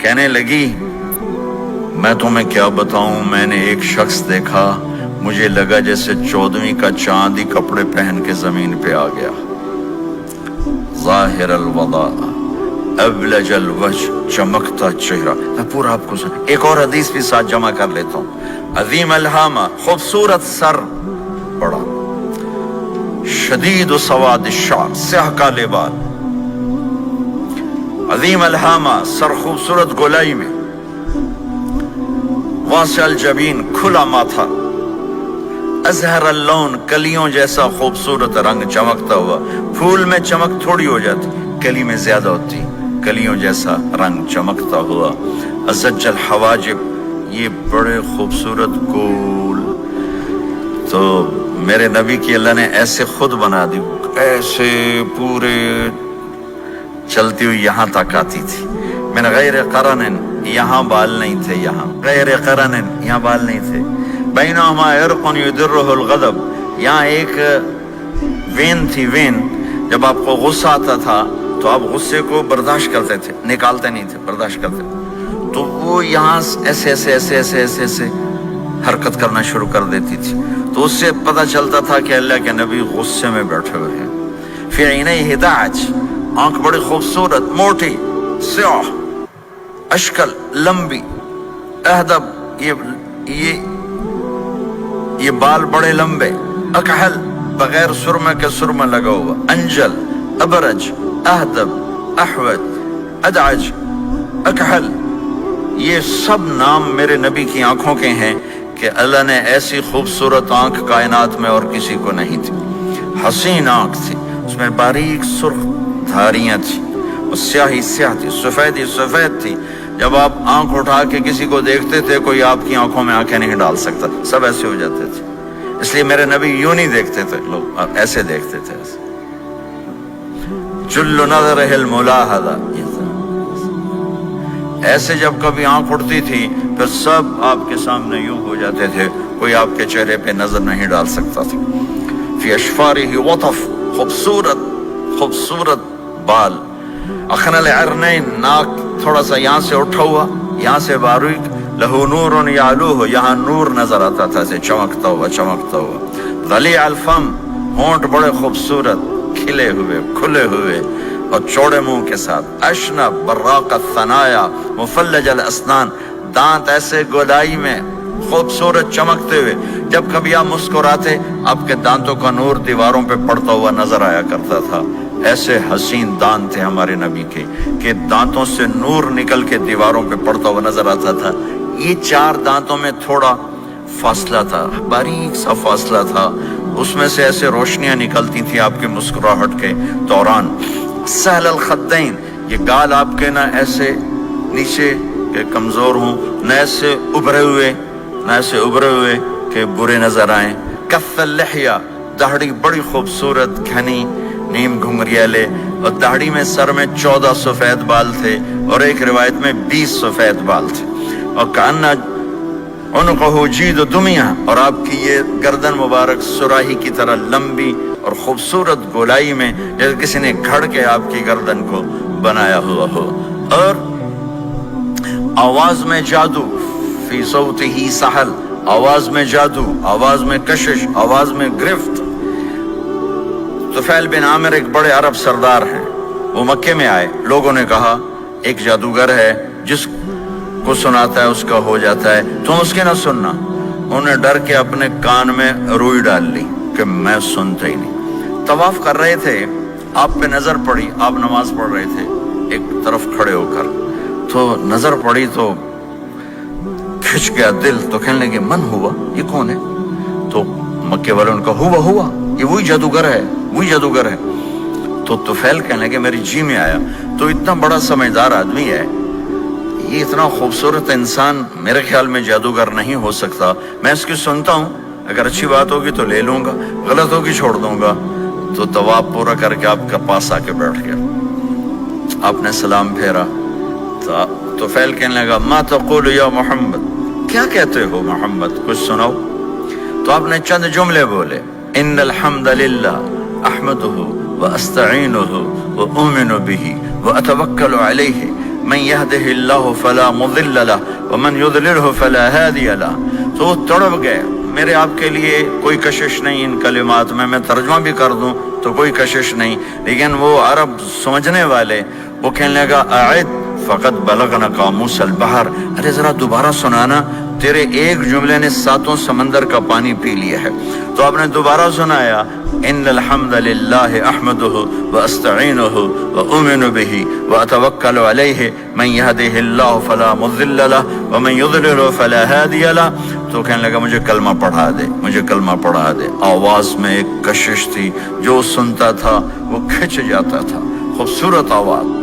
کہنے لگی میں تمہیں کیا بتاؤں، میں نے ایک شخص دیکھا، مجھے لگا جیسے 14ویں کا چاند ہی کپڑے پہن کے زمین پہ آ گیا، ظاہر الوضاء ابلج الوجہ، چمکتا چہرہ۔ میں پورا آپ کو ایک اور حدیث بھی ساتھ جمع کر لیتا ہوں۔ عظیم الہامہ، خوبصورت سر، بڑا شدید و سواد الشعر، سیاہ کالے بال، عظیم الہامہ، سر خوبصورت گولائی میں، واسع الجبین، کھلا ماتھا، ازہر اللون، کلیوں جیسا خوبصورت رنگ، چمکتا ہوا۔ پھول میں چمک تھوڑی ہو جاتی، کلی میں زیادہ ہوتی، کلیوں جیسا رنگ، چمکتا ہوا۔ ازج الحواجب، یہ بڑے خوبصورت گول۔ تو میرے نبی کی اللہ نے ایسے خود بنا دی، ایسے پورے چلتی ہوئی یہاں تک آتی تھی۔ من غیر قرن، یہاں بال نہیں تھے، یہاں غیر قرن، یہاں بال نہیں تھے۔ بینہما عرق یدرہ الغضب، یہاں ایک وین تھی، وین، جب آپ کو غصہ آتا تھا تو آپ غصے کو برداشت کرتے تھے، نکالتے نہیں تھے، برداشت کرتے تھے، تو وہ یہاں ایسے ایسے ایسے ایسے ایسے ایسے حرکت کرنا شروع کر دیتی تھی، تو اس سے پتہ چلتا تھا کہ اللہ کے نبی غصے میں بیٹھے ہوئے ہیں۔ فی عینیہ دعج، آنکھ بڑی خوبصورت، موٹی، سیاہ، اشکل، لمبی، اہدب، یہ بال بڑے لمبے، اکحل، بغیر سرمے کے سرمہ لگا ہوا، انجل، ابرج، اہدب، احوج، ادعج، اکحل، یہ سب نام میرے نبی کی آنکھوں کے ہیں کہ اللہ نے ایسی خوبصورت آنکھ کائنات میں اور کسی کو نہیں تھی۔ حسین آنکھ تھی، اس میں باریک سرخ دھاریاں تھیں، اور سیاہی سیاہ تھی، سفیدی سفید تھی۔ جب آپ آنکھ اٹھا کے کسی کو دیکھتے تھے، کوئی آپ کی آنکھوں میں آنکھیں نہیں ڈال سکتا، سب ایسے ہو جاتے تھے۔ اس لیے میرے نبی یوں نہیں دیکھتے تھے، لوگ ایسے دیکھتے تھے، ایسے۔ جل نظرہ الملاحظہ، ایسے جب کبھی آنکھ اٹھتی تھی پھر سب آپ کے سامنے یوں ہو جاتے تھے، کوئی آپ کے چہرے پہ نظر نہیں ڈال سکتا تھا۔ فی اشفارہ وطف، خوبصورت خوبصورت بال، اخن العرنین، ناک تھوڑا سا یہاں سے اٹھا ہوا، یہاں سے باریک، لہو نور یعلوہ، یہاں نور نظر آتا تھا، سے چمکتا ہوا چمکتا ہوا۔ غلیظ الفم، ہونٹ بڑے خوبصورت، کھلے ہوئے کھلے ہوئے اور چوڑے منہ کے ساتھ۔ اشنب براق الثنایا، مفلج الاسنان، دانت ایسے گودائی میں خوبصورت چمکتے ہوئے، جب کبھی آپ مسکراتے آپ کے دانتوں کا نور دیواروں پہ پڑتا ہوا نظر آیا کرتا تھا۔ ایسے حسین دانت تھے ہمارے نبی کے کہ دانتوں سے نور نکل کے دیواروں پہ پڑتا ہوا نظر آتا تھا۔ یہ 4 دانتوں میں تھوڑا فاصلہ تھا، باریک سا فاصلہ تھا، اس میں سے ایسے روشنیاں نکلتی تھیں آپ کی مسکراہٹ کے دوران۔ سہل الخدین، یہ گال آپ کے نہ ایسے نیچے کہ کمزور ہوں، نہ ایسے ابھرے ہوئے کہ برے نظر آئیں۔ کف اللحیہ، داڑھی بڑی خوبصورت گھنی، نیم گھنگریالے، اور داڑھی میں سر میں 14 سفید بال تھے، اور ایک روایت میں 20 سفید بال تھے۔ اور کأن عنقہ جید دمیہ، اور آپ کی یہ گردن مبارک سراہی کی طرح لمبی اور خوبصورت گولائی میں، جیسے کسی نے گھڑ کے آپ کی گردن کو بنایا ہوا ہو۔ اور آواز میں جادو، فی صوتہ سحل، آواز میں جادو، آواز میں کشش، آواز میں گرفت۔ طفیل بن عامر ایک بڑے عرب سردار ہیں، وہ مکے میں آئے، لوگوں نے کہا ایک جادوگر ہے جس کو سناتا ہے اس کا ہو جاتا ہے، تم اس کے نہ سننا۔ انہوں نے ڈر کے اپنے کان میں روئی ڈال لی کہ میں سنتا ہی نہیں۔ طواف کر رہے تھے، آپ پہ نظر پڑی، آپ نماز پڑھ رہے تھے ایک طرف کھڑے ہو کر، تو نظر پڑی تو کھچ گیا دل، تو کہنے لگے من ہوا، یہ کون ہے؟ تو مکے والوں نے کہا ہوا یہ وہی جادوگر ہے۔ تو طفیل کہنے لگے میری جی میں آیا، تو اتنا بڑا سمجھدار آدمی ہے، یہ اتنا خوبصورت انسان میرے خیال میں جادوگر نہیں ہو سکتا، میں اس کی سنتا ہوں، اگر اچھی بات ہوگی تو لے لوں گا، غلط ہوگی چھوڑ دوں گا۔ تو طواف پورا کر کے آپ کے پاس آ کے بیٹھ گیا، آپ نے سلام پھیرا، تو فیل کہنے لگا ما تقول یا محمد، کیا کہتے ہو محمد، کچھ سناؤ۔ تو آپ نے چند جملے بولے، ان الحمد للہ احمدہ واستعینہ واؤمن بہ واتوکل علیہ، من يهده الله فلا مضل له ومن يضلله فلا هادي له. تو وہ تڑپ گئے. میرے آپ کے لیے کوئی کشش نہیں ان کلمات میں ترجمہ بھی کر دوں تو کوئی کشش نہیں، لیکن وہ عرب سمجھنے والے وہ کہنے لگا اعد فقط بلغنا قاموس البحر، ارے ذرا دوبارہ سنانا، تیرے ایک جملے نے 7 سمندر کا پانی پی لیا ہے. تو آپ نے دوبارہ سنایا ان الحمد للہ احمدہ واستعینہ واؤمن بہ واتوکل علیہ من یہدہ اللہ فلا مضل لہ ومن یضلل فلا ہادی لہ. تو کہنے لگا مجھے کلمہ پڑھا دے، مجھے کلمہ پڑھا دے. آواز میں ایک کشش تھی، جو سنتا تھا وہ کھنچ جاتا تھا. خوبصورت آواز.